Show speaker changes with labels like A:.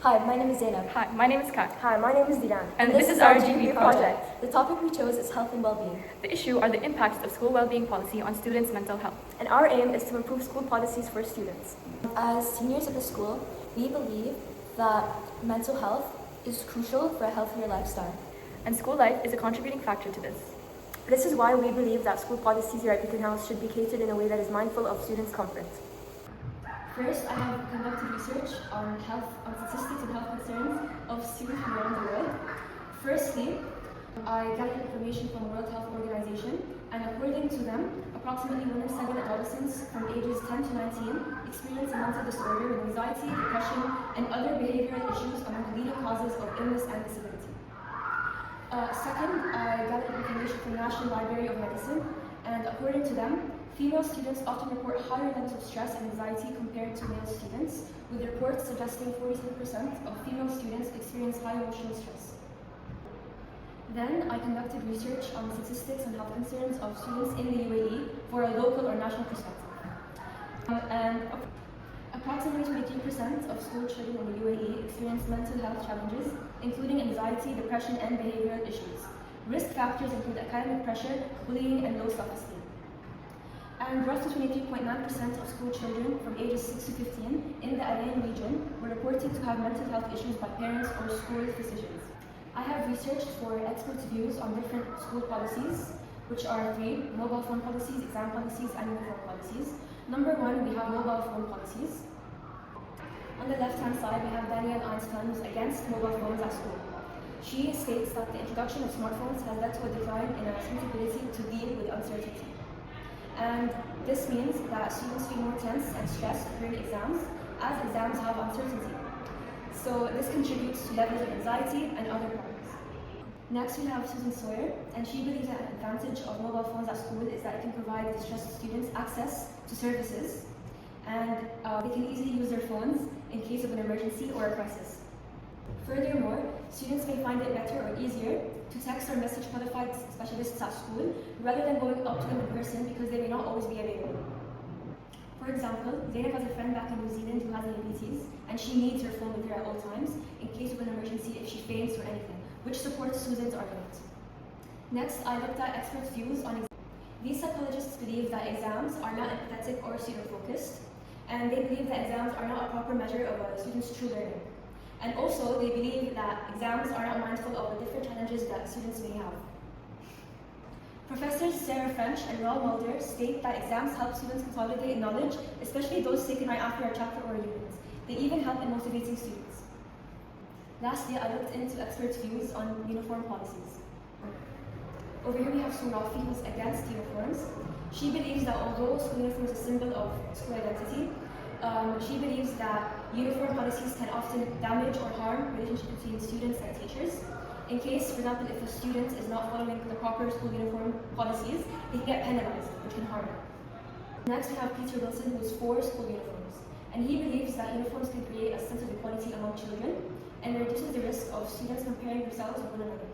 A: Hi, my name is Zainab.
B: Hi, my name is Kat.
C: Hi, my name is Dilan.
B: And this is our GB
A: project. The topic we chose is health and well-being.
B: The issue are the impacts of school well-being policy on students' mental health.
C: And our aim is to improve school policies for students.
A: As seniors of the school, we believe that mental health is crucial for a healthier lifestyle.
B: And school life is a contributing factor to this.
C: This is why we believe that school policies here at Beacon House should be catered in a way that is mindful of students' comfort.
A: First, I have conducted research on statistics and health concerns of students from around the world. Firstly, I gathered information from the World Health Organization, and according to them, approximately 1 in 7 adolescents from ages 10 to 19 experience a mental disorder with anxiety, depression, and other behavioral issues among the leading causes of illness and disability. Second, I gathered information from the National Library of Medicine, and according to them, female students often report higher levels of stress and anxiety compared to male students, with reports suggesting 47% of female students experience high emotional stress. Then I conducted research on statistics and health concerns of students in the UAE for a local or national perspective. And approximately 23% of school children in the UAE experience mental health challenges, including anxiety, depression, and behavioral issues. Risk factors include academic pressure, bullying, and low self-esteem. And roughly 23.9% of school children from ages 6 to 15 in the Alain region were reported to have mental health issues by parents or school physicians. I have researched for experts' views on different school policies, which are 3: mobile phone policies, exam policies, and uniform policies. Number 1, we have mobile phone policies. On the left-hand side, we have Danielle Einstein, who's against mobile phones at school. She states that the introduction of smartphones has led to a decline in our students' ability to deal with uncertainty. And this means that students feel more tense and stressed during exams, as exams have uncertainty. So this contributes to levels of anxiety and other problems. Next, we have Susan Sawyer, and she believes that an advantage of mobile phones at school is that it can provide distressed students access to services, and they can easily use their phones in case of an emergency or a crisis. Furthermore, students may find it better or easier to text or message qualified specialists at school rather than going up to them in person because they may not always be available. For example, Zainab has a friend back in New Zealand who has diabetes, and she needs her phone with her at all times in case of an emergency if she faints or anything, which supports Susan's argument. Next, I looked at experts' views on exams. These psychologists believe that exams are not empathetic or student-focused, and they believe that exams are not a proper measure of a student's true learning. And also, they believe that exams are not mindful of the different challenges that students may have. Professors Sarah French and Rob Mulder state that exams help students consolidate knowledge, especially those taken right after a chapter or a unit. They even help in motivating students. Lastly, I looked into experts' views on uniform policies. Over here we have Surafi, who's against uniforms. She believes that although school uniform is a symbol of school identity, she believes that uniform policies can often damage or harm relationships between students and teachers. In case, for example, if a student is not following the proper school uniform policies, they can get penalized, which can harm them. Next, we have Peter Wilson, who is for school uniforms. And he believes that uniforms can create a sense of equality among children and reduces the risk of students comparing themselves with one another.